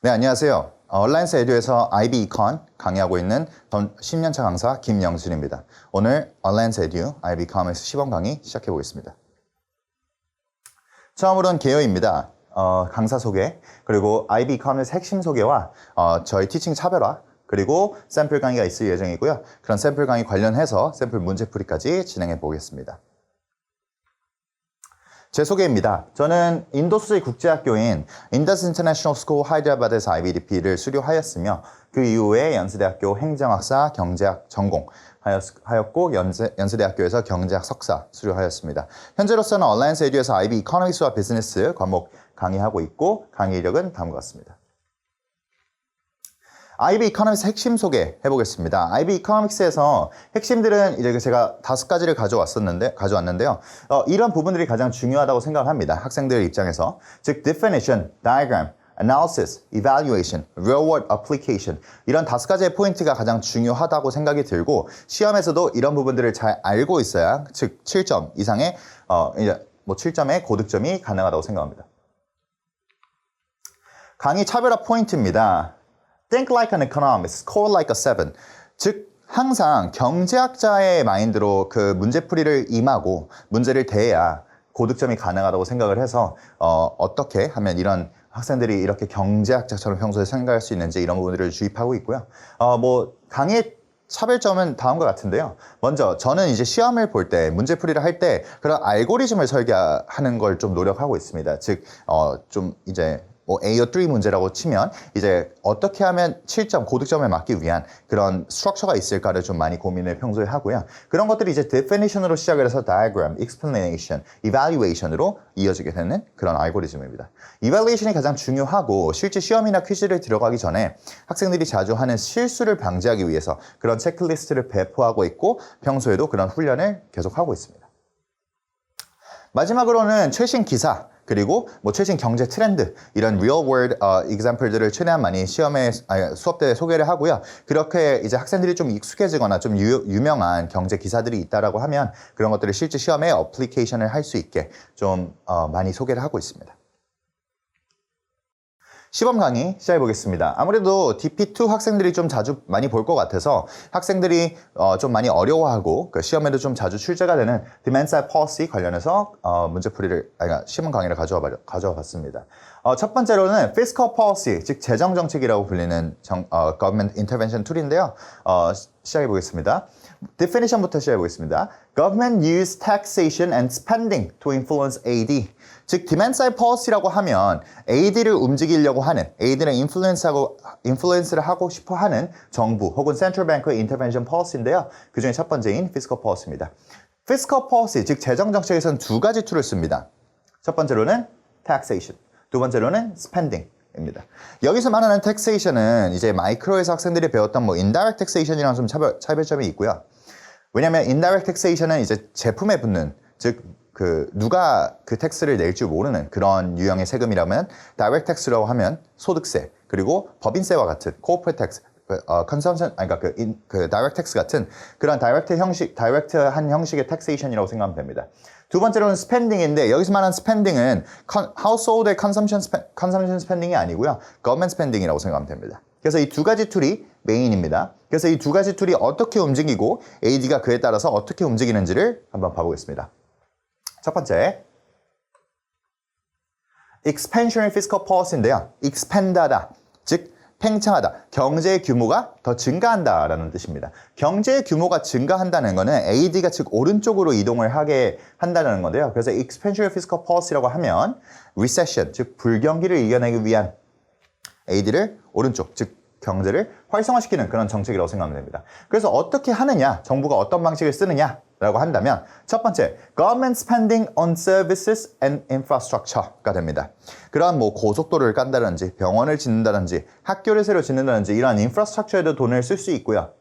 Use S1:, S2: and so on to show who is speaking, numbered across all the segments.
S1: 네, 안녕하세요. 얼라이언스 에듀에서 IB 이컨 강의하고 있는 전 10년차 강사 김영준입니다. 오늘 얼라이언스 에듀 IB 이커머스 시범 강의 시작해 보겠습니다. 처음으로는 개요입니다. 강사 소개, 그리고 IB 이커머스 핵심 소개와 저희 티칭 차별화, 그리고 샘플 강의가 있을 예정이고요. 그런 샘플 강의 관련해서 샘플 문제풀이까지 진행해 보겠습니다. 제 소개입니다. 저는 인도 소재 국제학교인 인더스 인터내셔널 스쿨 하이드라바드에서 IBDP를 수료하였으며 그 이후에 연세대학교 행정학사 경제학 전공하였고 연세대학교에서 경제학 석사 수료하였습니다. 현재로서는 얼라이언스 에듀에서 IB 이코노믹스와 비즈니스 과목 강의하고 있고 강의 이력은 다음과 같습니다. IB 이코노믹스 핵심 소개 해보겠습니다. IB 이코노믹스에서 핵심들은 이제 제가 5가지를 가져왔는데요. 이런 부분들이 가장 중요하다고 생각을 합니다. 학생들 입장에서. 즉, definition, diagram, analysis, evaluation, real-world application 이런 5가지의 포인트가 가장 중요하다고 생각이 들고 시험에서도 이런 부분들을 잘 알고 있어야 즉 7점 이상의 이제 7점의 고득점이 가능하다고 생각합니다. 강의 차별화 포인트입니다. Think like an economist, score like a 7. 즉, 항상 경제학자의 마인드로 그 문제풀이를 임하고 문제를 대해야 고득점이 가능하다고 생각을 해서 어떻게 하면 이런 학생들이 이렇게 경제학자처럼 평소에 생각할 수 있는지 이런 부분들을 주입하고 있고요. 강의 차별점은 다음과 같은데요. 먼저 저는 이제 시험을 볼 때 문제풀이를 할 때 그런 알고리즘을 설계하는 걸 좀 노력하고 있습니다. 즉, 좀 이제 AO3 문제라고 치면 이제 어떻게 하면 7점 고득점을 맞기 위한 그런 스트럭처가 있을까를 좀 많이 고민을 평소에 하고요. 그런 것들이 이제 definition으로 시작을 해서 diagram, explanation, evaluation으로 이어지게 되는 그런 알고리즘입니다. evaluation이 가장 중요하고 실제 시험이나 퀴즈를 들어가기 전에 학생들이 자주 하는 실수를 방지하기 위해서 그런 체크리스트를 배포하고 있고 평소에도 그런 훈련을 계속하고 있습니다. 마지막으로는 최신 기사 그리고 최신 경제 트렌드 이런 real world example들을 최대한 많이 수업 때 소개를 하고요. 그렇게 이제 학생들이 좀 익숙해지거나 좀 유명한 경제 기사들이 있다라고 하면 그런 것들을 실제 시험에 어플리케이션을 할 수 있게 좀 많이 소개를 하고 있습니다. 시범 강의 시작해 보겠습니다. 아무래도 DP2 학생들이 좀 자주 많이 볼 것 같아서 학생들이 좀 많이 어려워하고 시험에도 좀 자주 출제가 되는 Demand Side Policy 관련해서 시범 강의를 가져와 봤습니다. 첫 번째로는 Fiscal Policy, 즉 재정 정책이라고 불리는 Government Intervention Tool인데요. 시작해 보겠습니다. Definition부터 시작해 보겠습니다. Government use taxation and spending to influence AD. 즉, demand side policy라고 하면 AD를 움직이려고 하는, AD를 인플루언스를 하고 싶어 하는 정부 혹은 센트럴 뱅크의 인터벤션 policy인데요. 그 중에 첫 번째인 fiscal policy입니다. fiscal policy, 즉 재정 정책에서는 2가지 툴을 씁니다. 첫 번째로는 taxation, 두 번째로는 spending입니다. 여기서 말하는 taxation은 이제 마이크로에서 학생들이 배웠던 indirect taxation이랑 좀 차별점이 있고요. 왜냐하면 indirect taxation은 이제 제품에 붙는, 즉 누가 그 텍스를 낼 줄 모르는 그런 유형의 세금이라면 direct tax라고 하면 소득세 그리고 법인세와 같은 corporate tax, consumption direct tax 같은 그런 다이렉트한 형식의 taxation이라고 생각하면 됩니다. 두 번째로는 spending인데 여기서 말하는 spending은 household의 consumption spending이 아니고요. government spending이라고 생각하면 됩니다. 그래서 이 2가지 툴이 메인입니다. 그래서 이 2가지 툴이 어떻게 움직이고 AD가 그에 따라서 어떻게 움직이는지를 한번 봐보겠습니다. 첫 번째, expansionary fiscal policy인데요. expand하다, 즉 팽창하다, 경제의 규모가 더 증가한다라는 뜻입니다. 경제의 규모가 증가한다는 것은 AD가 즉 오른쪽으로 이동을 하게 한다는 건데요. 그래서 expansionary fiscal policy라고 하면 recession, 즉 불경기를 이겨내기 위한 AD를 오른쪽, 즉 경제를 활성화시키는 그런 정책이라고 생각하면 됩니다. 그래서 어떻게 하느냐, 정부가 어떤 방식을 쓰느냐 라고 한다면 첫 번째, government spending on services and infrastructure가 됩니다. 그러한 고속도로를 깐다든지 병원을 짓는다든지 학교를 새로 짓는다든지 이러한 인프라스트럭처에도 돈을 쓸 수 있고요.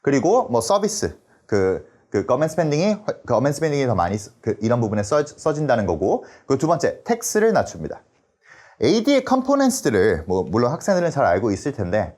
S1: 그리고 서비스, government spending이 더 많이 이런 부분에 써진다는 거고, 그 두 번째, 텍스를 낮춥니다. AD의 컴포넌트들을 물론 학생들은 잘 알고 있을 텐데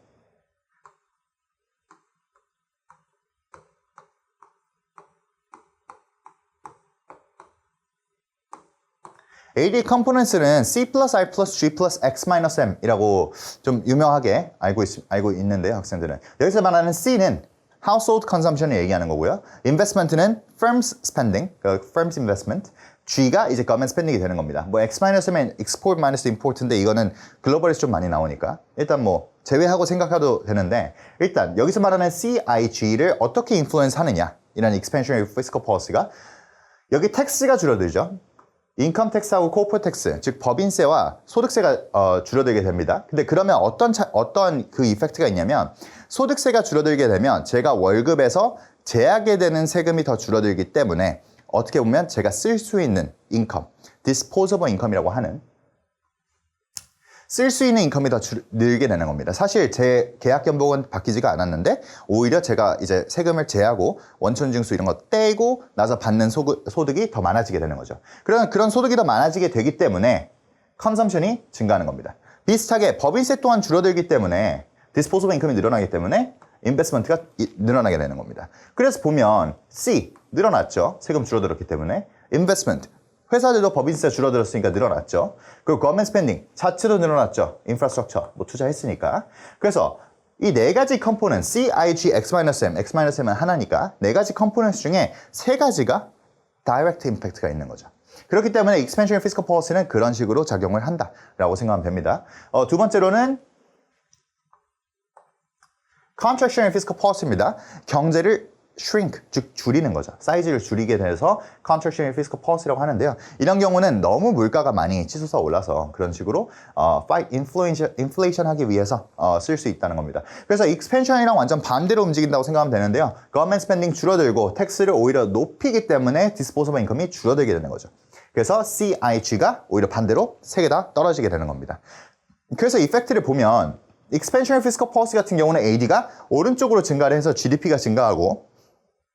S1: AD components는 C 플러스 I 플러스 G 플러스 X 마이너스 M이라고 좀 유명하게 알고 있는데요, 학생들은. 여기서 말하는 C는 household consumption을 얘기하는 거고요. investment는 firms spending, firms investment. G가 이제 government spending이 되는 겁니다. 뭐 X-M은 export minus import인데 이거는 글로벌에서 좀 많이 나오니까 일단 뭐 제외하고 생각해도 되는데 일단 여기서 말하는 CIG를 어떻게 인플루언스 하느냐 이런 expansionary fiscal policy가 여기 텍스가 줄어들죠. 인컴 텍스하고 코퍼 텍스, 즉 법인세와 소득세가 줄어들게 됩니다. 근데 그러면 어떤 그 이펙트가 있냐면 소득세가 줄어들게 되면 제가 월급에서 제하게 되는 세금이 더 줄어들기 때문에 어떻게 보면 제가 쓸 수 있는 인컴, disposable income이라고 하는 쓸 수 있는 인컴이 더 늘게 되는 겁니다. 사실 제 계약 연봉은 바뀌지가 않았는데 오히려 제가 이제 세금을 제하고 원천징수 이런 거 떼고 나서 받는 소득이 더 많아지게 되는 거죠. 그런 소득이 더 많아지게 되기 때문에 컨섬션이 증가하는 겁니다. 비슷하게 법인세 또한 줄어들기 때문에 disposable income이 늘어나기 때문에 인베스트먼트가 늘어나게 되는 겁니다. 그래서 보면 C 늘어났죠. 세금 줄어들었기 때문에. 인베스트먼트 회사들도 법인세 줄어들었으니까 늘어났죠. 그리고 government spending 자체도 늘어났죠. 인프라스트럭처 뭐 투자했으니까. 그래서 이 네 가지 컴포넌트 C, I, G, X-M, X-M은 하나니까 네 가지 컴포넌트 중에 세 가지가 direct impact가 있는 거죠. 그렇기 때문에 expansionary fiscal policy는 그런 식으로 작용을 한다라고 생각하면 됩니다. 두 번째로는 contractionary fiscal policy입니다. 경제를 shrink, 즉 줄이는 거죠. 사이즈를 줄이게 돼서 contractionary fiscal policy라고 하는데요. 이런 경우는 너무 물가가 많이 치솟아 올라서 그런 식으로 fight inflation 하기 위해서 쓸 수 있다는 겁니다. 그래서 expansion이랑 완전 반대로 움직인다고 생각하면 되는데요. government spending 줄어들고 텍스를 오히려 높이기 때문에 disposable income이 줄어들게 되는 거죠. 그래서 CIG가 오히려 반대로 세 개 다 떨어지게 되는 겁니다. 그래서 이펙트를 보면 expansionary fiscal policy 같은 경우는 AD가 오른쪽으로 증가를 해서 GDP가 증가하고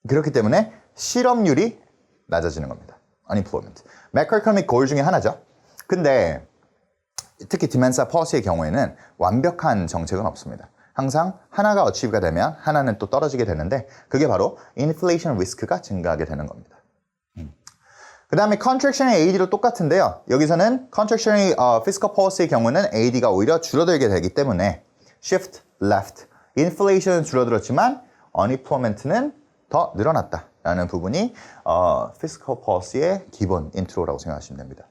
S1: 그렇기 때문에 실업률이 낮아지는 겁니다. unemployment. macroeconomic goal 중에 하나죠. 근데 특히 demand side policy의 경우에는 완벽한 정책은 없습니다. 항상 하나가 achieve가 되면 하나는 또 떨어지게 되는데 그게 바로 inflation risk가 증가하게 되는 겁니다. 그 다음에 contractionary AD도 똑같은데요. 여기서는 contractionary fiscal policy의 경우는 AD가 오히려 줄어들게 되기 때문에 shift left. inflation은 줄어들었지만 unemployment는 더 늘어났다라는 부분이 fiscal policy의 기본 인트로라고 생각하시면 됩니다.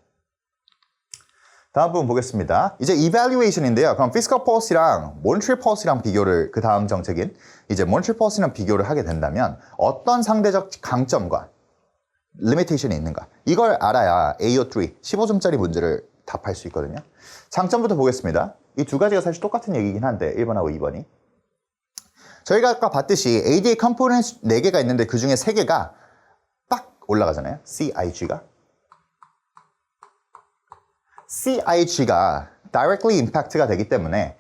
S1: 다음 부분 보겠습니다. 이제 evaluation인데요. 그럼 fiscal policy랑 monetary policy랑 비교를 그 다음 정책인 이제 monetary policy랑 비교를 하게 된다면 어떤 상대적 강점과 limitation이 있는가? 이걸 알아야 AO3 15점짜리 문제를 답할 수 있거든요. 장점부터 보겠습니다. 이 두 가지가 사실 똑같은 얘기긴 한데 1번하고 2번이 저희가 아까 봤듯이 AD의 컴포넌트 4개가 있는데 그 중에 3개가 딱 올라가잖아요. CIG가 directly impact가 되기 때문에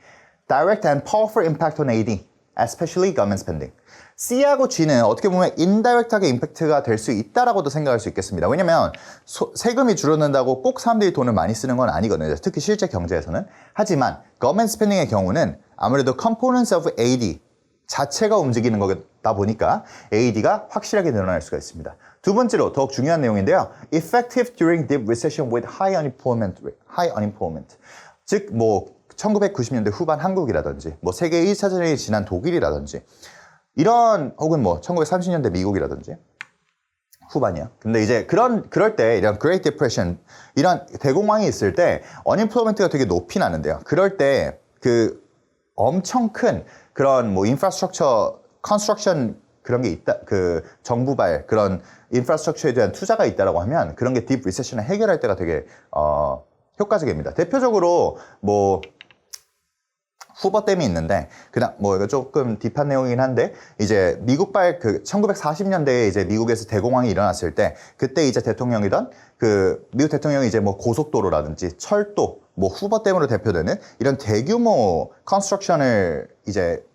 S1: direct and powerful impact on AD, especially government spending. C하고 G는 어떻게 보면 indirect하게 임팩트가 될 수 있다라고도 생각할 수 있겠습니다. 왜냐면 세금이 줄어든다고 꼭 사람들이 돈을 많이 쓰는 건 아니거든요. 특히 실제 경제에서는. 하지만 government spending의 경우는 아무래도 components of AD 자체가 움직이는 거다 보니까 AD가 확실하게 늘어날 수가 있습니다. 두 번째로 더욱 중요한 내용인데요. Effective during deep recession with high unemployment. 즉 뭐 1990년대 후반 한국이라든지 뭐 세계 1차전이 지난 독일이라든지 이런 혹은 뭐 1930년대 미국이라든지 후반이요. 근데 이제 그럴 때 이런 Great Depression 이런 대공황이 있을 때 unemployment가 되게 높이 나는데요. 그럴 때 그 엄청 큰 그런 뭐 인프라스트럭처 컨스트럭션 그런 게 있다. 그 정부발 그런 인프라스트럭처에 대한 투자가 있다라고 하면 그런 게 딥 리세션을 해결할 때가 되게 효과적입니다. 대표적으로 뭐 후버댐이 있는데 그냥 뭐 이거 조금 딥한 내용이긴 한데 이제 미국발 그 1940년대에 이제 미국에서 대공황이 일어났을 때 그때 이제 대통령이던 그 미국 대통령이 이제 뭐 고속도로라든지 철도 뭐 후버댐으로 대표되는 이런 대규모 컨스트럭션을 이제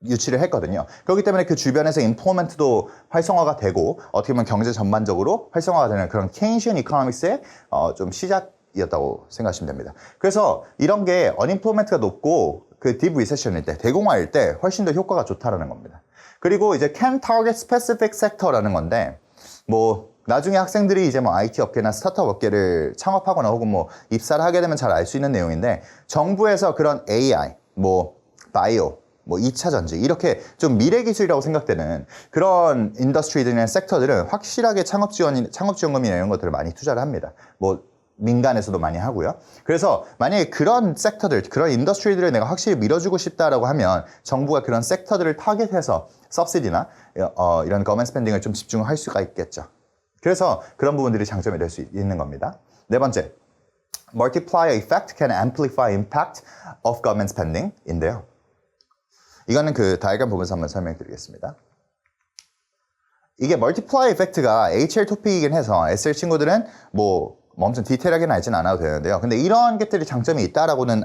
S1: 유치를 했거든요. 그렇기 때문에 그 주변에서 인포먼트도 활성화가 되고 어떻게 보면 경제 전반적으로 활성화가 되는 그런 케인시언 이코노믹스의 좀 시작이었다고 생각하시면 됩니다. 그래서 이런 게 언임플로먼트가 높고 그 딥 리세션일 때, 대공황일 때 훨씬 더 효과가 좋다라는 겁니다. 그리고 이제 can target specific sector라는 건데 뭐 나중에 학생들이 이제 뭐 IT 업계나 스타트업 업계를 창업하거나 혹은 뭐 입사를 하게 되면 잘 알 수 있는 내용인데 정부에서 그런 AI, 뭐 바이오, 뭐 2차 전지 이렇게 좀 미래 기술이라고 생각되는 그런 인더스트리들이나 섹터들은 확실하게 창업지원금이나 이런 것들을 많이 투자를 합니다. 뭐 민간에서도 많이 하고요. 그래서 만약에 그런 섹터들, 그런 인더스트리들을 내가 확실히 밀어주고 싶다라고 하면 정부가 그런 섹터들을 타겟해서 서브시디나 이런 거먼 스펜딩을 좀 집중할 수가 있겠죠. 그래서 그런 부분들이 장점이 될 수 있는 겁니다. 네 번째, multiplier effect can amplify impact of government spending인데요. 이거는 그 다이어그램 보면서 한번 설명드리겠습니다. 이게 multiplier effect가 HL 토픽이긴 해서 SL 친구들은 뭐 엄청 디테일하게는 알진 않아도 되는데요. 근데 이런 것들이 장점이 있다라고는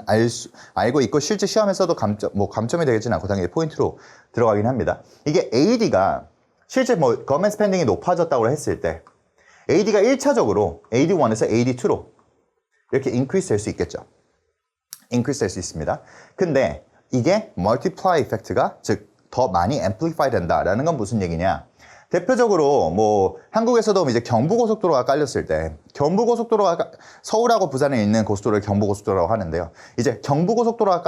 S1: 알고 있고 실제 시험에서도 감점이 되진 않고 당연히 포인트로 들어가긴 합니다. 이게 AD가 실제 뭐 government spending이 높아졌다고 했을 때 AD가 1차적으로 AD1에서 AD2로 이렇게 increase 될 수 있겠죠. increase 될 수 있습니다. 근데 이게 multiply effect가 즉 더 많이 amplify 된다라는 건 무슨 얘기냐? 대표적으로 뭐 한국에서도 이제 경부고속도로가 깔렸을 때 경부고속도로가 서울하고 부산에 있는 고속도로를 경부고속도로라고 하는데요. 이제 경부고속도로가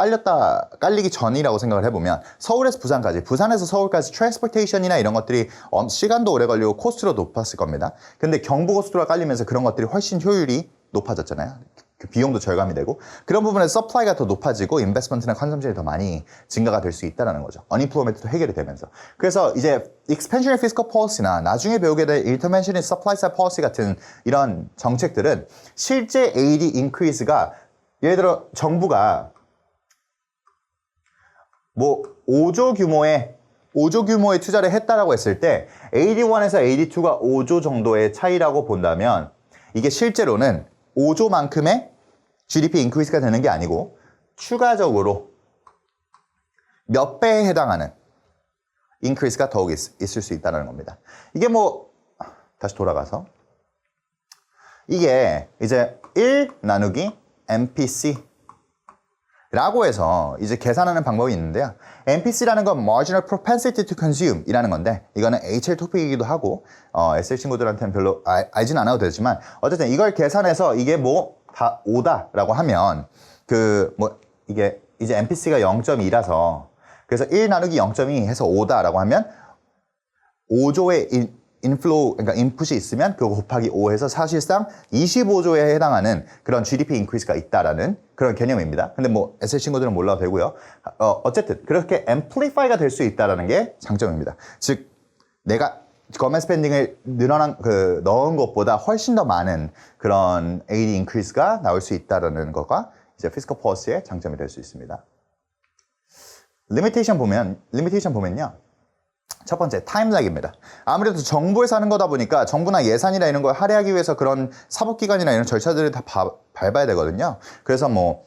S1: 깔리기 전이라고 생각을 해보면 서울에서 부산까지, 부산에서 서울까지 트랜스포테이션이나 이런 것들이 시간도 오래 걸리고 코스트도 높았을 겁니다. 근데 경부고속도로가 깔리면서 그런 것들이 훨씬 효율이 높아졌잖아요. 그 비용도 절감이 되고 그런 부분에서 서플라이가 더 높아지고 인베스트먼트나 컨섬션이 더 많이 증가가 될 수 있다는 거죠. 언임플로이먼트도 해결이 되면서. 그래서 이제 expansionary fiscal policy나 나중에 배우게 될 interventionist supply side policy 같은 이런 정책들은 실제 AD increase가 예를 들어 정부가 뭐 5조 규모의 투자를 했다라고 했을 때 AD1에서 AD2가 5조 정도의 차이라고 본다면 이게 실제로는 5조만큼의 GDP 인크리스가 되는 게 아니고 추가적으로 몇 배에 해당하는 인크리스가 더욱 있을 수 있다는 겁니다. 이게 뭐 다시 돌아가서 이게 이제 1 나누기 MPC 라고 해서 이제 계산하는 방법이 있는데요. MPC라는 건 Marginal Propensity to Consume 이라는 건데 이거는 HL 토픽이기도 하고 SL 친구들한테는 별로 알진 않아도 되지만 어쨌든 이걸 계산해서 이게 뭐 다 5다라고 하면 그 뭐 이게 이제 MPC가 0.2라서 그래서 1 나누기 0.2 해서 5다라고 하면 5조의 인플로우, 그러니까 인풋이 있으면 그거 곱하기 5 해서 사실상 25조에 해당하는 그런 GDP 인크리스가 있다라는 그런 개념입니다. 근데 뭐 SL 친구들은 몰라도 되고요. 어쨌든 그렇게 앰플리파이가 될 수 있다라는 게 장점입니다. 즉 내가 거먼 스펜딩을 넣은 것보다 훨씬 더 많은 그런 AD 인크리스가 나올 수 있다라는 거가 이제 피스컬 폴리시의 장점이 될 수 있습니다. 리미테이션 보면요. 첫 번째, 타임 렉입니다. 아무래도 정부에서 하는 거다 보니까 정부나 예산이나 이런 걸 할애하기 위해서 그런 사법기관이나 이런 절차들을 다 밟아야 되거든요. 그래서 뭐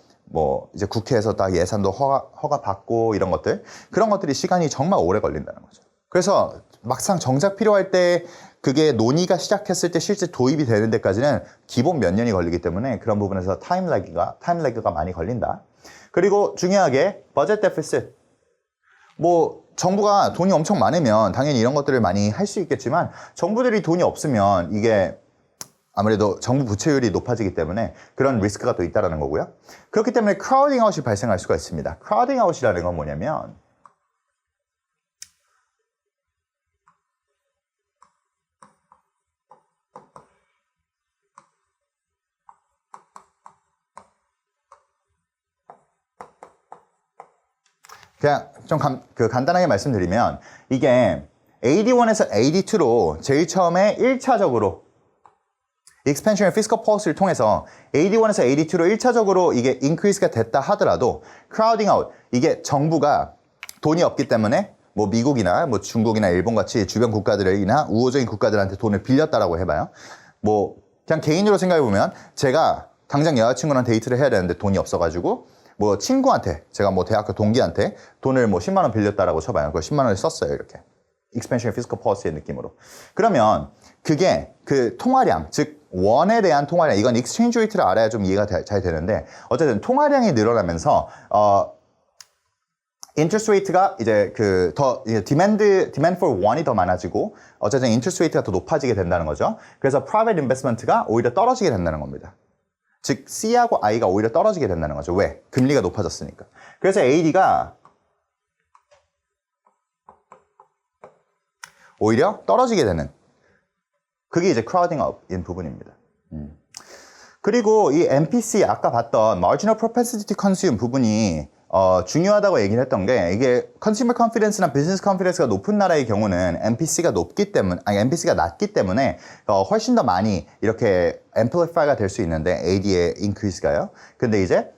S1: 이제 국회에서 딱 예산도 허가 받고 이런 것들, 그런 것들이 시간이 정말 오래 걸린다는 거죠. 그래서 막상 정작 필요할 때 그게 논의가 시작했을 때 실제 도입이 되는 데까지는 기본 몇 년이 걸리기 때문에 그런 부분에서 타임 레그가 많이 걸린다. 그리고 중요하게 버젯 데피시트. 뭐 정부가 돈이 엄청 많으면 당연히 이런 것들을 많이 할 수 있겠지만 정부들이 돈이 없으면 이게 아무래도 정부 부채율이 높아지기 때문에 그런 리스크가 또 있다는 거고요. 그렇기 때문에 크라우딩 아웃이 발생할 수가 있습니다. 크라우딩 아웃이라는 건 뭐냐면 그냥 좀 간단하게 말씀드리면 이게 AD1에서 AD2로 제일 처음에 1차적으로 expansionary fiscal policy를 통해서 AD1에서 AD2로 1차적으로 이게 increase가 됐다 하더라도 crowding out, 이게 정부가 돈이 없기 때문에 뭐 미국이나 뭐 중국이나 일본 같이 주변 국가들이나 우호적인 국가들한테 돈을 빌렸다라고 해봐요. 뭐 그냥 개인으로 생각해보면 제가 당장 여자친구랑 데이트를 해야 되는데 돈이 없어가지고 뭐 친구한테, 제가 뭐 대학교 동기한테 돈을 뭐 10만 원 빌렸다라고 쳐봐요. 그걸 10만 원을 썼어요, 이렇게. expansion fiscal policy의 느낌으로. 그러면 그게 그 통화량, 즉 원에 대한 통화량, 이건 exchange rate를 알아야 좀 이해가 잘 되는데 어쨌든 통화량이 늘어나면서 interest rate가 이제 demand for one이 더 많아지고 어쨌든 interest rate가 더 높아지게 된다는 거죠. 그래서 private investment가 오히려 떨어지게 된다는 겁니다. 즉 C하고 I가 오히려 떨어지게 된다는 거죠. 왜? 금리가 높아졌으니까. 그래서 AD가 오히려 떨어지게 되는 그게 이제 crowding up인 부분입니다. 그리고 이 MPC 아까 봤던 marginal propensity to consume 부분이 중요하다고 얘기를 했던 게 이게 consumer confidence나 business confidence가 높은 나라의 경우는 MPC가 낮기 때문에 훨씬 더 많이 이렇게 amplify가 될 수 있는데 AD의 increase가요. 근데 이제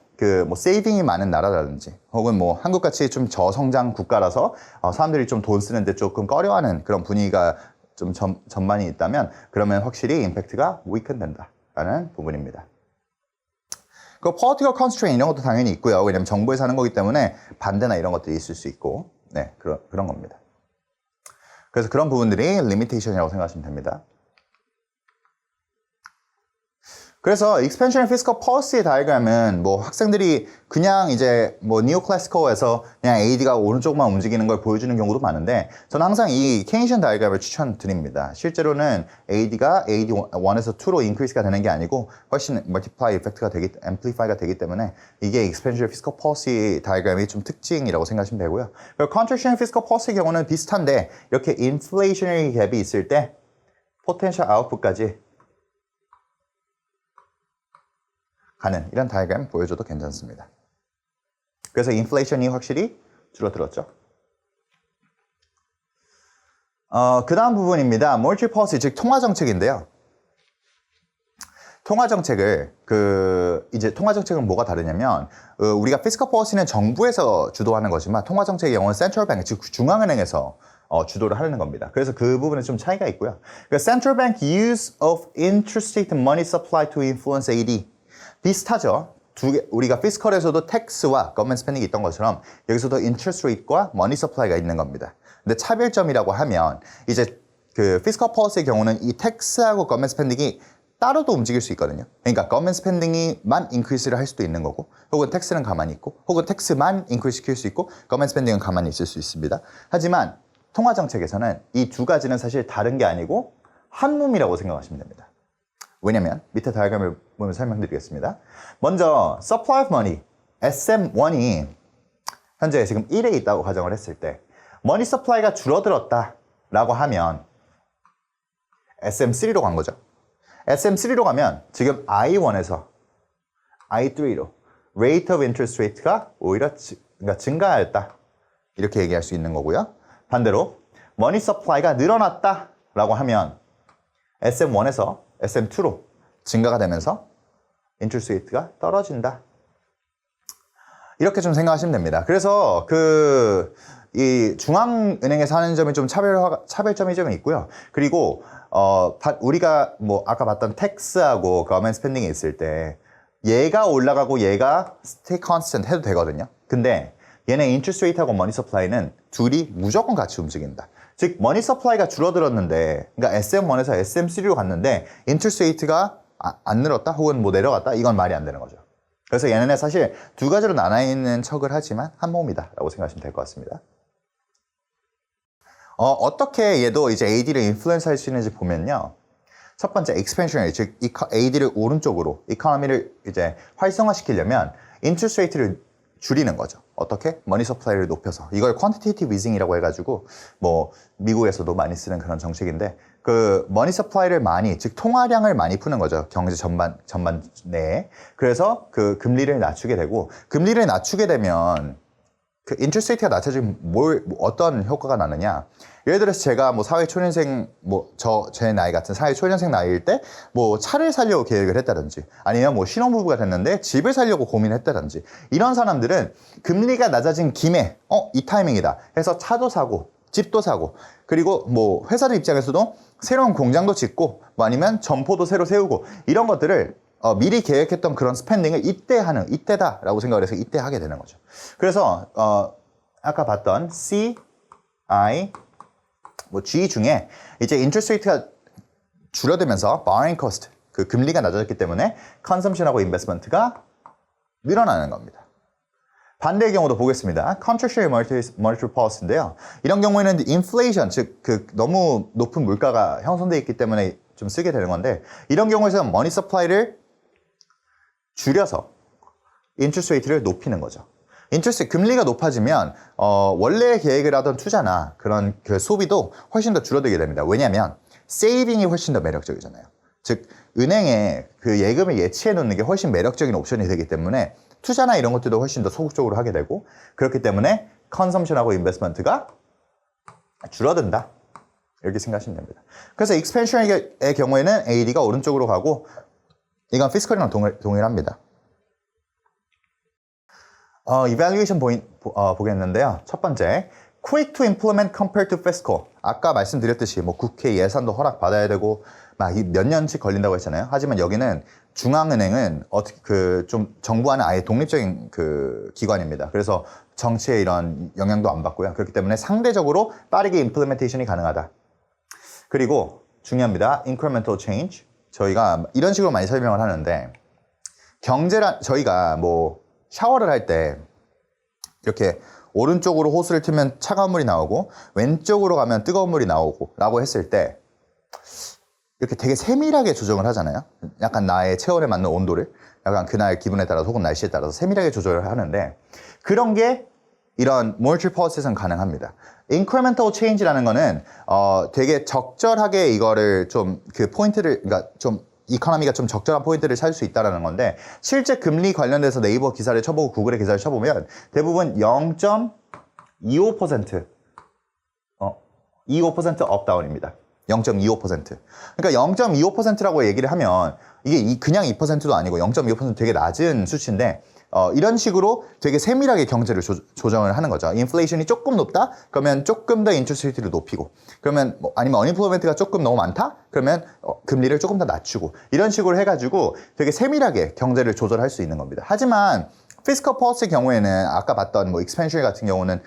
S1: 뭐 세이빙이 많은 나라라든지 혹은 뭐 한국같이 좀 저성장 국가라서 사람들이 좀 돈 쓰는데 조금 꺼려하는 그런 분위기가 좀 전반이 있다면 그러면 확실히 임팩트가 weaken 된다라는 부분입니다. 그 political constraint 이런 것도 당연히 있고요. 왜냐면 정부에서 하는 거기 때문에 반대나 이런 것들이 있을 수 있고 네 그런 겁니다. 그래서 그런 부분들이 limitation이라고 생각하시면 됩니다. 그래서 expansion fiscal policy 다이어그램은 뭐 학생들이 그냥 이제 뭐 neoclassical에서 그냥 AD가 오른쪽만 움직이는 걸 보여주는 경우도 많은데 저는 항상 이 케인시안 다이어그램을 추천드립니다. 실제로는 AD가 AD 1에서 2로 increase가 되는 게 아니고 훨씬 multiply effect가 amplify가 되기 때문에 이게 expansion fiscal policy 다이어그램이 좀 특징이라고 생각하시면 되고요. 그리고 contraction fiscal policy의 경우는 비슷한데 이렇게 inflationary 갭이 있을 때 potential output까지 가는 이런 다이어그램 보여줘도 괜찮습니다. 그래서 인플레이션이 확실히 줄어들었죠. 그 다음 부분입니다. monetary policy, 즉 통화정책인데요. 통화정책을 이제 통화정책은 뭐가 다르냐면 우리가 fiscal policy는 정부에서 주도하는 거지만 통화정책의 경우는 central bank, 즉 중앙은행에서 주도를 하는 겁니다. 그래서 그 부분은 좀 차이가 있고요. Central bank use of intrastate money supply to influence AD 비슷하죠. 우리가 피스컬에서도 텍스와 government spending이 있던 것처럼 여기서도 interest rate과 money supply가 있는 겁니다. 근데 차별점이라고 하면 이제 그 fiscal policy의 경우는 이 텍스하고 government spending이 따로도 움직일 수 있거든요. 그러니까 government spending이만 increase를 할 수도 있는 거고 혹은 텍스는 가만히 있고 혹은 텍스만 increase 시킬 수 있고 government spending은 가만히 있을 수 있습니다. 하지만 통화정책에서는 이 두 가지는 사실 다른 게 아니고 한 몸이라고 생각하시면 됩니다. 왜냐면 밑에 다이어그램을 보면 설명드리겠습니다. 먼저 supply of money, SM1이 현재 지금 1에 있다고 가정을 했을 때 money supply가 줄어들었다라고 하면 SM3로 간 거죠. SM3로 가면 지금 I1에서 I3로 rate of interest rate가 오히려 그러니까 증가하였다 이렇게 얘기할 수 있는 거고요. 반대로 money supply가 늘어났다라고 하면 SM1에서 SM2로 증가가 되면서 interest rate가 떨어진다. 이렇게 좀 생각하시면 됩니다. 그래서 이 중앙은행에서 하는 점이 좀 차별점이 좀 있고요. 그리고 우리가 뭐 아까 봤던 텍스하고 government spending이 있을 때 얘가 올라가고 얘가 stay constant 해도 되거든요. 근데 얘네 interest rate하고 money supply는 둘이 무조건 같이 움직인다. 즉 money supply가 줄어들었는데 그러니까 SM1에서 SM3로 갔는데 interest rate가 안 늘었다 혹은 뭐 내려갔다 이건 말이 안 되는 거죠. 그래서 얘네는 사실 두 가지로 나눠 있는 척을 하지만 한 몸이다 라고 생각하시면 될 것 같습니다. 어떻게 얘도 이제 AD를 인플루언스 할 수 있는지 보면요. 첫 번째 expansionary, 즉 AD를 오른쪽으로 이코노미를 이제 활성화시키려면 interest rate를 줄이는 거죠. 어떻게? 머니 서플라이를 높여서. 이걸 quantitative easing이라고 해가지고 뭐 미국에서도 많이 쓰는 그런 정책인데 그 머니 서플라이를 많이, 즉 통화량을 많이 푸는 거죠. 경제 전반 내에. 그래서 그 금리를 낮추게 되고 금리를 낮추게 되면 그 인트레스트 레이트가 낮아지면 어떤 효과가 나느냐? 예를 들어서 제가 뭐 사회초년생 제 나이 같은 사회초년생 나이일 때 뭐 차를 사려고 계획을 했다든지 아니면 뭐 신혼부부가 됐는데 집을 사려고 고민했다든지 이런 사람들은 금리가 낮아진 김에 이 타이밍이다 해서 차도 사고 집도 사고 그리고 뭐 회사들 입장에서도 새로운 공장도 짓고 뭐 아니면 점포도 새로 세우고 이런 것들을 미리 계획했던 그런 스펜딩을 이때다라고 생각을 해서 이때 하게 되는 거죠. 그래서 아까 봤던 C, I, G 중에 이제 인트레스트 레이트가 줄어들면서 borrowing cost, 그 금리가 낮아졌기 때문에 컨섬션하고 인베스트먼트가 늘어나는 겁니다. 반대의 경우도 보겠습니다. Contractionary monetary policy인데요. 이런 경우에는 inflation, 즉 그 너무 높은 물가가 형성되어 있기 때문에 좀 쓰게 되는 건데 이런 경우에서는 money supply를 줄여서 interest rate를 높이는 거죠. 인트레스트 금리가 높아지면 원래 계획을 하던 투자나 그런 그 소비도 훨씬 더 줄어들게 됩니다. 왜냐하면 세이빙이 훨씬 더 매력적이잖아요. 즉 은행에 그 예금을 예치해 놓는 게 훨씬 매력적인 옵션이 되기 때문에 투자나 이런 것들도 훨씬 더 소극적으로 하게 되고 그렇기 때문에 컨섬션하고 인베스트먼트가 줄어든다. 이렇게 생각하시면 됩니다. 그래서 익스펜션의 경우에는 AD가 오른쪽으로 가고 이건 피스컬이랑 동일합니다. evaluation 보겠는데요. 첫 번째, quick to implement compared to fiscal. 아까 말씀드렸듯이 뭐 국회 예산도 허락받아야 되고 막 몇 년씩 걸린다고 했잖아요. 하지만 여기는 중앙은행은 어떻게 그 좀 정부와는 아예 독립적인 그 기관입니다. 그래서 정치에 이런 영향도 안 받고요. 그렇기 때문에 상대적으로 빠르게 임플리멘테이션이 가능하다. 그리고 중요합니다. incremental change. 저희가 이런 식으로 많이 설명을 하는데 저희가 뭐 샤워를 할 때 이렇게 오른쪽으로 호스를 틀면 차가운 물이 나오고 왼쪽으로 가면 뜨거운 물이 나오고 라고 했을 때 이렇게 되게 세밀하게 조정을 하잖아요. 약간 나의 체온에 맞는 온도를 약간 그날 기분에 따라서 혹은 날씨에 따라서 세밀하게 조절을 하는데 그런 게 이런 monetary policy에서는 가능합니다. incremental change라는 거는 되게 적절하게 이거를 좀 그 포인트를 그러니까 좀 이코노미가 좀 적절한 포인트를 찾을 수 있다는 건데 실제 금리 관련돼서 네이버 기사를 쳐보고 구글의 기사를 쳐보면 대부분 0.25% 25% 업다운입니다. 0.25%. 그러니까 0.25%라고 얘기를 하면 이게 그냥 2%도 아니고 0.25% 되게 낮은 수치인데 이런 식으로 되게 세밀하게 경제를 조정을 하는 거죠. 인플레이션이 조금 높다? 그러면 조금 더 인트레스트 레이트를 높이고 그러면 아니면 어니플로이먼트가 조금 너무 많다? 그러면 금리를 조금 더 낮추고 이런 식으로 해가지고 되게 세밀하게 경제를 조절할 수 있는 겁니다. 하지만 피스컬 폴리시 경우에는 아까 봤던 뭐 익스펜션 같은 경우는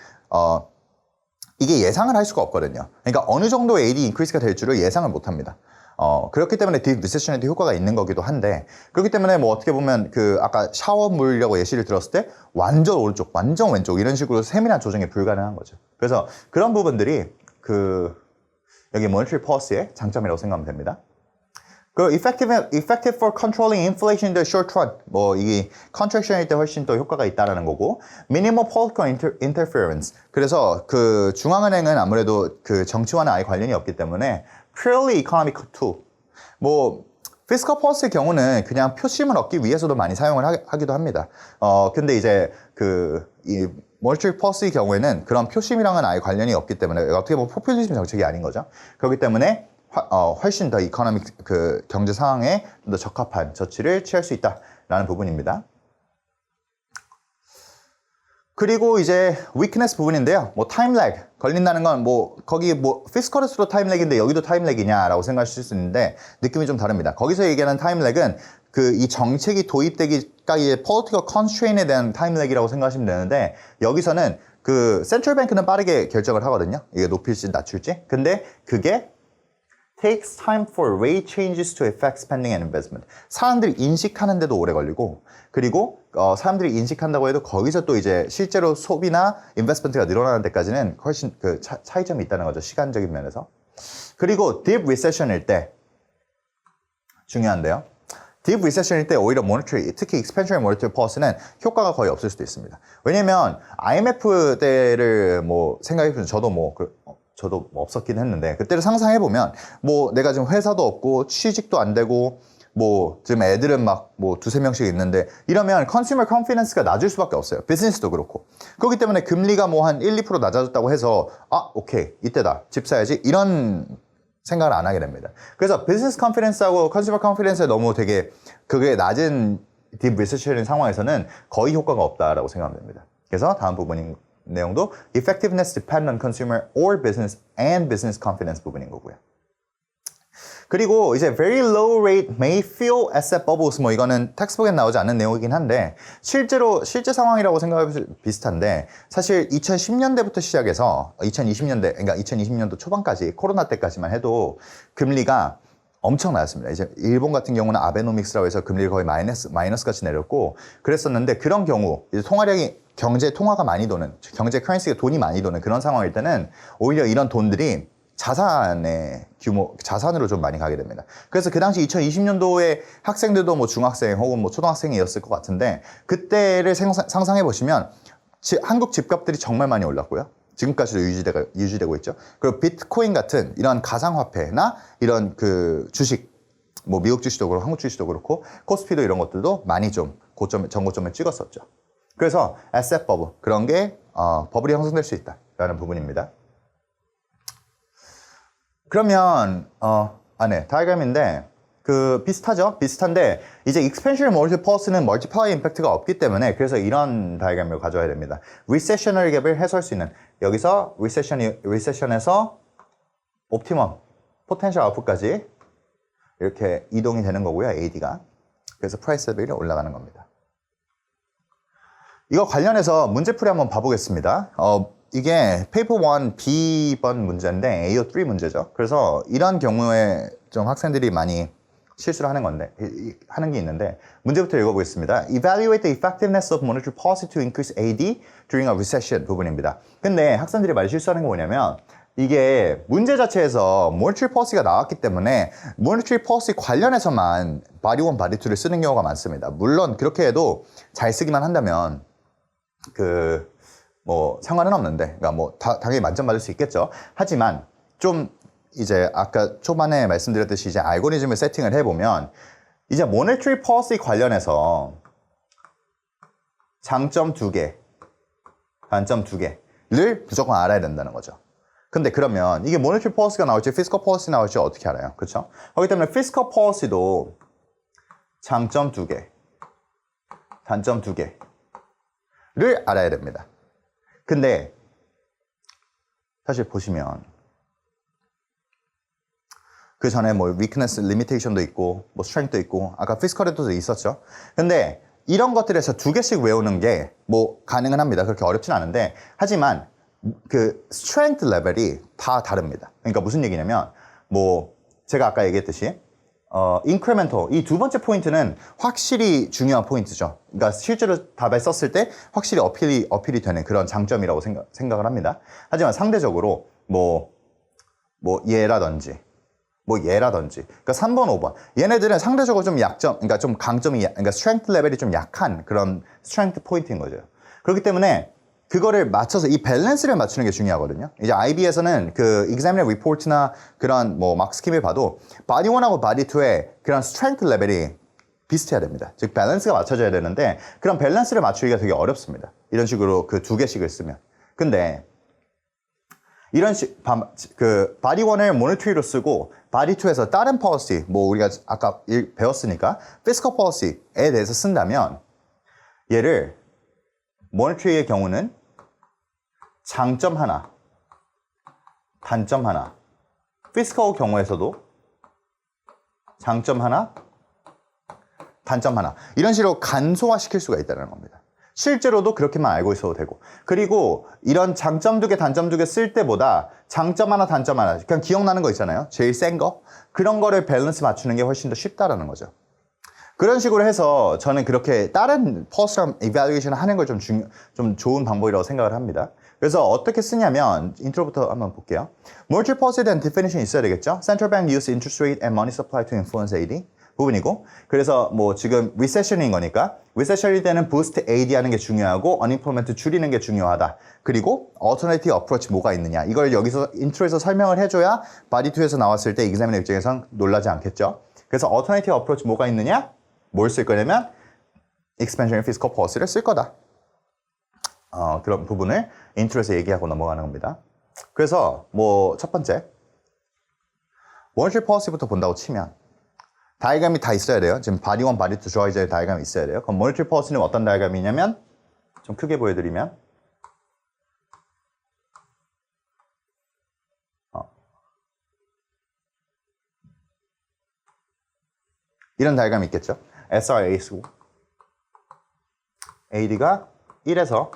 S1: 이게 예상을 할 수가 없거든요. 그러니까 어느 정도 AD 인크리스가 될 줄을 예상을 못 합니다. 그렇기 때문에 딥 리세션에도 효과가 있는 거기도 한데 그렇기 때문에 뭐 어떻게 보면 그 아까 샤워 물이라고 예시를 들었을 때 완전 오른쪽, 완전 왼쪽 이런 식으로 세밀한 조정이 불가능한 거죠. 그래서 그런 부분들이 그 여기 monetary policy의 장점이라고 생각하면 됩니다. 그 effective for controlling inflation in the short run. 뭐 이게 contraction일 때 훨씬 더 효과가 있다라는 거고, minimal political interference. 그래서 그 중앙은행은 아무래도 그 정치와는 아예 관련이 없기 때문에 purely economic tool. 뭐 fiscal policy의 경우는 그냥 표심을 얻기 위해서도 많이 사용을 하기도 합니다. 근데 이제 이 monetary policy 경우에는 그런 표심이랑은 아예 관련이 없기 때문에 어떻게 보면 포퓰리즘 정책이 아닌 거죠. 그렇기 때문에 훨씬 더 이코노믹 그 경제 상황에 좀 더 적합한 조치를 취할 수 있다라는 부분입니다. 그리고 이제 weakness 부분인데요. 뭐 타임 렉 걸린다는 건 뭐 거기 뭐 피스컬에서도 타임 렉인데 여기도 타임 렉이냐라고 생각하실 수 있는데 느낌이 좀 다릅니다. 거기서 얘기하는 타임 렉은 그 이 정책이 도입되기까지의 political constraint에 대한 타임 렉이라고 생각하시면 되는데 여기서는 그 센트럴 뱅크는 빠르게 결정을 하거든요. 이게 높일지 낮출지. 근데 그게 takes time for rate changes to affect spending and investment. 사람들이 인식하는데도 오래 걸리고 그리고 사람들이 인식한다고 해도 거기서 또 이제 실제로 소비나 인베스트먼트가 늘어나는 데까지는 훨씬 그 차이점이 있다는 거죠. 시간적인 면에서. 그리고 deep recession일 때 중요한데요. deep recession일 때 오히려 monetary, 특히 expansionary monetary policy는 효과가 거의 없을 수도 있습니다. 왜냐면 IMF 때를 뭐 생각해보면 저도 없었긴 했는데 그때를 상상해보면 뭐 내가 지금 회사도 없고 취직도 안 되고 뭐 지금 애들은 막 뭐 두세 명씩 있는데 이러면 컨슈머 컨피던스가 낮을 수밖에 없어요. 비즈니스도 그렇고. 그렇기 때문에 금리가 뭐 한 1, 2% 낮아졌다고 해서 오케이 이때다 집 사야지 이런 생각을 안 하게 됩니다. 그래서 비즈니스 컨피던스하고 컨슈머 컨피던스에 너무 되게 그게 낮은 딥 리세션인 상황에서는 거의 효과가 없다라고 생각하면 됩니다. 그래서 다음 부분인 내용도 effectiveness depend on consumer or business and business confidence 부분인 거고요. 그리고 이제 very low rate may fill asset bubbles 뭐 이거는 텍스트북에 나오지 않는 내용이긴 한데 실제 상황이라고 생각하면 비슷한데 사실 2010년대부터 시작해서 2020년대 그러니까 2020년도 초반까지 코로나 때까지만 해도 금리가 엄청 낮았습니다. 이제 일본 같은 경우는 아베노믹스라고 해서 금리를 거의 마이너스 같이 내렸고 그랬었는데 그런 경우 이제 통화량이 경제 통화가 많이 도는, 경제 커런시가 돈이 많이 도는 그런 상황일 때는 오히려 이런 돈들이 자산의 규모, 자산으로 좀 많이 가게 됩니다. 그래서 그 당시 2020년도에 학생들도 뭐 중학생 혹은 뭐 초등학생이었을 것 같은데 그때를 상상해 보시면 한국 집값들이 정말 많이 올랐고요. 지금까지도 유지되고 있죠. 그리고 비트코인 같은 이런 가상화폐나 이런 그 주식, 뭐 미국 주식도 그렇고 한국 주식도 그렇고 코스피도 이런 것들도 많이 좀 전고점을 찍었었죠. 그래서 에셋 버블, 그런 게 버블이 형성될 수 있다라는 부분입니다. 그러면 네, 다이어그램인데 그 비슷하죠? 비슷한데 이제 expansion multipulse는 멀티플라이 임팩트가 없기 때문에 그래서 이런 다이어그램을 가져야 됩니다. recessionary 갭을 해소할 수 있는 여기서 recession에서 optimum, potential output까지 이렇게 이동이 되는 거고요. AD가. 그래서 price level이 올라가는 겁니다. 이거 관련해서 문제풀이 한번 봐보겠습니다. 이게 페이퍼 1 B번 문제인데 AO3 문제죠. 그래서 이런 경우에 좀 학생들이 많이 실수를 하는 건데, 하는 게 있는데, 문제부터 읽어보겠습니다. Evaluate the effectiveness of monetary policy to increase AD during a recession 부분입니다. 근데 학생들이 많이 실수하는 게 뭐냐면, 이게 문제 자체에서 monetary policy가 나왔기 때문에 monetary policy 관련해서만 body 1, body 2를 쓰는 경우가 많습니다. 물론 그렇게 해도 잘 쓰기만 한다면, 뭐 상관은 없는데, 그러니까 뭐 당연히 만점 받을 수 있겠죠. 하지만 좀 이제 아까 초반에 말씀드렸듯이 이제 알고리즘을 세팅을 해보면 이제 모네터리 policy 관련해서 장점 2개, 단점 2개를 무조건 알아야 된다는 거죠. 근데 그러면 이게 모네터리 policy가 나올지 피스컬 policy 나올지 어떻게 알아요? 그렇죠? 그렇기 때문에 피스컬 policy도 장점 2개, 단점 2개를 알아야 됩니다. 근데 사실 보시면 그 전에 뭐 weakness, limitation도 있고 뭐 strength도 있고 아까 fiscal에도 있었죠. 근데 이런 것들에서 2개씩 외우는 게 뭐 가능은 합니다. 그렇게 어렵진 않은데 하지만 그 strength 레벨이 다 다릅니다. 그러니까 무슨 얘기냐면 뭐 제가 아까 얘기했듯이 incremental 이 두 번째 포인트는 확실히 중요한 포인트죠. 그러니까 실제로 답에 썼을 때 확실히 어필이 되는 그런 장점이라고 생각을 합니다. 하지만 상대적으로 뭐 얘라든지 그러니까 3번, 5번 얘네들은 상대적으로 좀 약점, 그러니까 좀 강점이, 그러니까 strength 레벨이 좀 약한 그런 strength 포인트인 거죠. 그렇기 때문에 그거를 맞춰서 이 밸런스를 맞추는 게 중요하거든요. 이제 IB에서는 그 examiner report나 그런 뭐 마크 스킴을 봐도 body 1하고 body 2의 그런 strength 레벨이 비슷해야 됩니다. 즉 밸런스가 맞춰져야 되는데 그런 밸런스를 맞추기가 되게 어렵습니다. 이런 식으로 그 2개씩을 쓰면. 근데 이런 그 body 1을 monetary로 쓰고 body 2에서 다른 policy, 뭐 우리가 아까 배웠으니까 fiscal policy에 대해서 쓴다면 얘를 monetary의 경우는 장점 하나, 단점 하나, fiscal 경우에서도 장점 하나, 단점 하나 이런 식으로 간소화시킬 수가 있다는 겁니다. 실제로도 그렇게만 알고 있어도 되고 그리고 이런 장점 2개, 단점 2개 쓸 때보다 장점 하나, 단점 하나 그냥 기억나는 거 있잖아요. 제일 센 거 그런 거를 밸런스 맞추는 게 훨씬 더 쉽다라는 거죠. 그런 식으로 해서 저는 그렇게 다른 퍼스랑 이발리에이션 하는 걸 좀 좋은 방법이라고 생각을 합니다. 그래서 어떻게 쓰냐면 인트로부터 한번 볼게요. Monetary policy에 대한 definition 있어야 되겠죠. Central bank use interest rate and money supply to influence AD 부분이고 그래서 뭐 지금 recession인 거니까 recession일 때는 boost AD 하는 게 중요하고 unemployment 줄이는 게 중요하다. 그리고 alternative approach 뭐가 있느냐 이걸 여기서 인트로에서 설명을 해줘야 body 2에서 나왔을 때 examiner 입장에선 놀라지 않겠죠. 그래서 alternative approach 뭐가 있느냐 뭘 쓸 거냐면 expansionary fiscal policy를 쓸 거다. 그런 부분을 인트로에서 얘기하고 넘어가는 겁니다. 그래서 뭐 첫 번째 monetary policy부터 본다고 치면 다이어그램이 다 있어야 돼요. 지금 body 1, body 2 좋아해야 될 다이어그램이 있어야 돼요. 그럼 monetary policy는 어떤 다이어그램이냐면 좀 크게 보여드리면 이런 다이어그램이 있겠죠. SRA 쓰고 AD가 1에서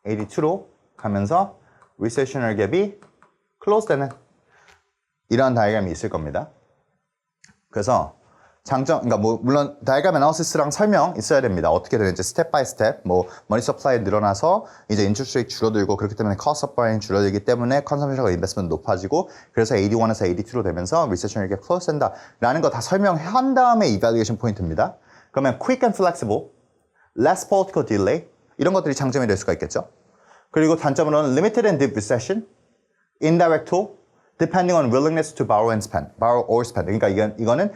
S1: AD2로 가면서 recessionary 갭이 close 되는 이런 다이어그램이 있을 겁니다. 그래서 장점, 그러니까 뭐 물론 다이어그램 애널리시스랑 설명 있어야 됩니다. 어떻게 되는지 스텝 바이 스텝, 뭐 머니 서플라이 늘어나서 이제 인트레스트 레이트 줄어들고 그렇기 때문에 커스트 오브 바잉 줄어들기 때문에 컨섬션과 인베스트먼트 높아지고 그래서 AD1에서 AD2로 되면서 리세션이 이렇게 클로즈 된다라는 거 다 설명한 다음에 이발리에이션 포인트입니다. 그러면 quick and flexible, less political delay 이런 것들이 장점이 될 수가 있겠죠. 그리고 단점으로는 limited and deep recession, indirect tool, depending on willingness to borrow and spend, borrow or spend. 그러니까 이거는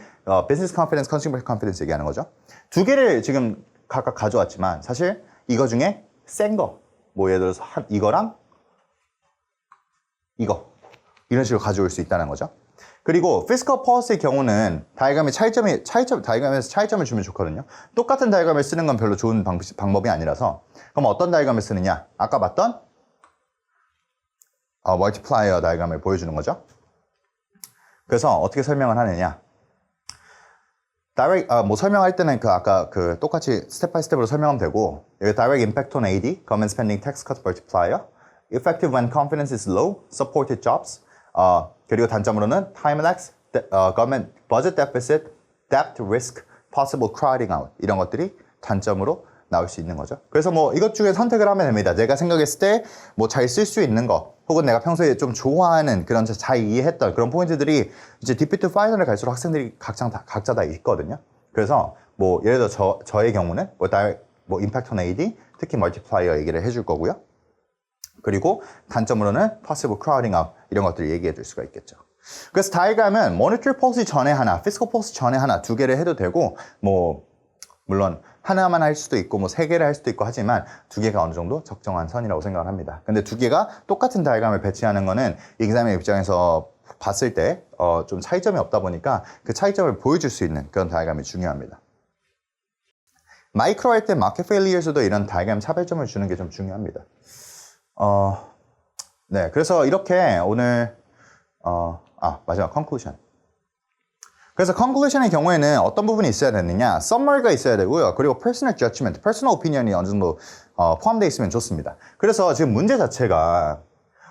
S1: business confidence, consumer confidence 얘기하는 거죠. 두 개를 지금 각각 가져왔지만 사실 이거 중에 센 거, 뭐 예를 들어서 이거랑 이거 이런 식으로 가져올 수 있다는 거죠. 그리고 fiscal policy의 경우는 다이어그램에서 차이점을 주면 좋거든요. 똑같은 다이어그램을 쓰는 건 별로 좋은 방법이 아니라서 그럼 어떤 다이어그램을 쓰느냐? 아까 봤던 멀티플라이어 다이어그램을 보여주는 거죠. 그래서 어떻게 설명을 하느냐? 뭐 설명할 때는 아까 똑같이 스텝 바이 스텝으로 설명하면 되고 여기 direct impact on AD, government spending tax cut multiplier, effective when confidence is low, supported jobs, 그리고 단점으로는 time lags, government budget deficit, debt risk, possible crowding out 이런 것들이 단점으로 나올 수 있는 거죠. 그래서 뭐 이것 중에 선택을 하면 됩니다. 내가 생각했을 때 뭐 잘 쓸 수 있는 거 혹은 내가 평소에 좀 좋아하는 그런 잘 이해했던 그런 포인트들이 이제 DP2 파이널을 갈수록 학생들이 각자 다 있거든요. 그래서 뭐 예를 들어 저의 경우는 뭐 임팩트 on AD 특히 멀티플라이어 얘기를 해줄 거고요. 그리고 단점으로는 possible crowding out 이런 것들을 얘기해 줄 수가 있겠죠. 그래서 다이어그램은 monetary policy 전에 하나, fiscal policy 전에 하나 두 개를 해도 되고 뭐 물론 하나만 할 수도 있고 뭐 세 개를 할 수도 있고 하지만 두 개가 어느 정도 적정한 선이라고 생각을 합니다. 근데 두 개가 똑같은 다이어그램을 배치하는 거는 examiner 입장에서 봤을 때 좀 차이점이 없다 보니까 그 차이점을 보여줄 수 있는 그런 다이어그램이 중요합니다. 마이크로 할 때 마켓 페일리어에서도 이런 다이어그램 차별점을 주는 게 좀 중요합니다. 네, 그래서 이렇게 오늘 마지막 conclusion. 그래서 conclusion의 경우에는 어떤 부분이 있어야 되느냐, summary가 있어야 되고요. 그리고 personal judgment, personal opinion이 어느 정도 포함되어 있으면 좋습니다. 그래서 지금 문제 자체가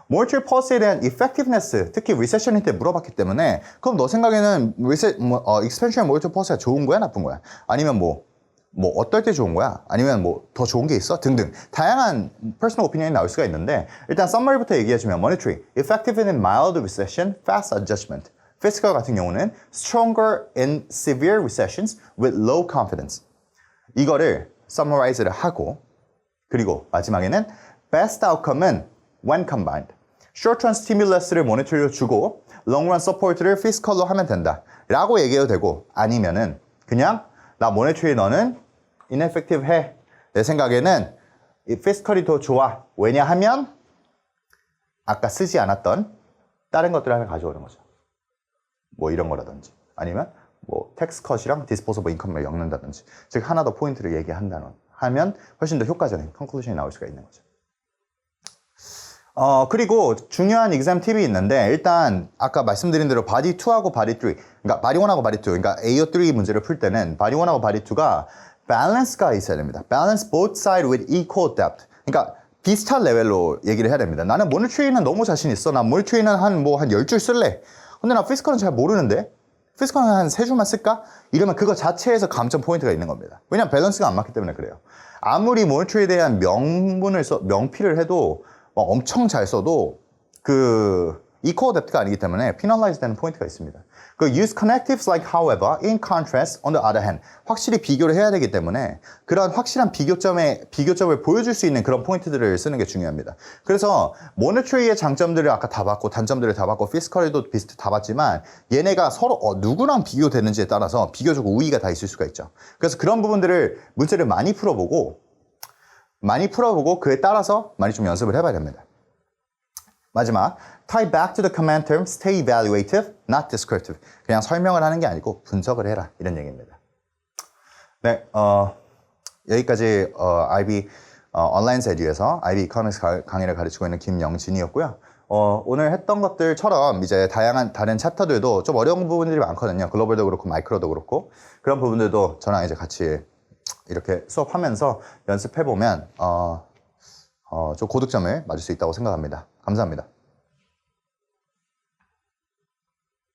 S1: monetary policy에 대한 effectiveness, 특히 recession일 때 물어봤기 때문에 그럼 너 생각에는 expansion monetary policy가 좋은 거야, 나쁜 거야? 아니면 뭐 어떨 때 좋은 거야? 아니면 뭐 더 좋은 게 있어? 등등 다양한 personal opinion이 나올 수가 있는데 일단 summary부터 얘기해주면 monetary, effective in mild recession, fast adjustment. fiscal 같은 경우는 stronger in severe recessions with low confidence. 이거를 summarize를 하고 그리고 마지막에는 best outcome은 when combined. short-term stimulus를 monetary로 주고 long-run support를 fiscal로 하면 된다. 라고 얘기해도 되고 아니면은 그냥 나 monetary 너는 ineffective 해. 내 생각에는 이 fiscal이 더 좋아. 왜냐하면 아까 쓰지 않았던 다른 것들을 하나 가져오는 거죠. 뭐 이런 거라든지 아니면 뭐 텍스 컷이랑 디스포서블 인컴을 엮는다든지 즉 하나 더 포인트를 얘기한다는 하면 훨씬 더 효과적인 컨클루션이 나올 수가 있는 거죠. 그리고 중요한 exam 팁이 있는데 일단 아까 말씀드린 대로 바디 2하고 바디 3 그러니까 바디 1하고 바디 2 그러니까 AO3 문제를 풀 때는 바디 1하고 바디 2가 밸런스가 있어야 됩니다. Balance both sides with equal depth. 그러니까 비슷한 레벨로 얘기를 해야 됩니다. 나는 모니터링은 너무 자신 있어. 나 모니터링은 한 10줄 쓸래. 근데 나 피스컬은 잘 모르는데 피스컬은 한 3줄만 쓸까? 이러면 그거 자체에서 감점 포인트가 있는 겁니다. 왜냐면 밸런스가 안 맞기 때문에 그래요. 아무리 모니터링에 대한 명피를 해도 엄청 잘 써도 equal depth가 아니기 때문에 penalize 되는 포인트가 있습니다. use connectives like however, in contrast, on the other hand. 확실히 비교를 해야 되기 때문에 그런 확실한 비교점을 보여줄 수 있는 그런 포인트들을 쓰는 게 중요합니다. 그래서 monetary의 장점들을 아까 다 봤고 단점들을 다 봤고 fiscal도 비슷히 다 봤지만 얘네가 서로 누구랑 비교되는지에 따라서 비교적 우위가 다 있을 수가 있죠. 그래서 그런 부분들을 문제를 많이 풀어보고 그에 따라서 많이 좀 연습을 해봐야 됩니다. 마지막, tie back to the command term, stay evaluative, not descriptive. 그냥 설명을 하는 게 아니고 분석을 해라. 이런 얘기입니다. 네, 여기까지 IB 온라인 에듀에서 IB 이코노믹스 강의를 가르치고 있는 김영진이었고요. 오늘 했던 것들처럼 이제 다양한 다른 챕터들도 좀 어려운 부분들이 많거든요. 글로벌도 그렇고 마이크로도 그렇고 그런 부분들도 저랑 이제 같이 이렇게 수업하면서 연습해보면 좀 고득점을 맞을 수 있다고 생각합니다. 감사합니다.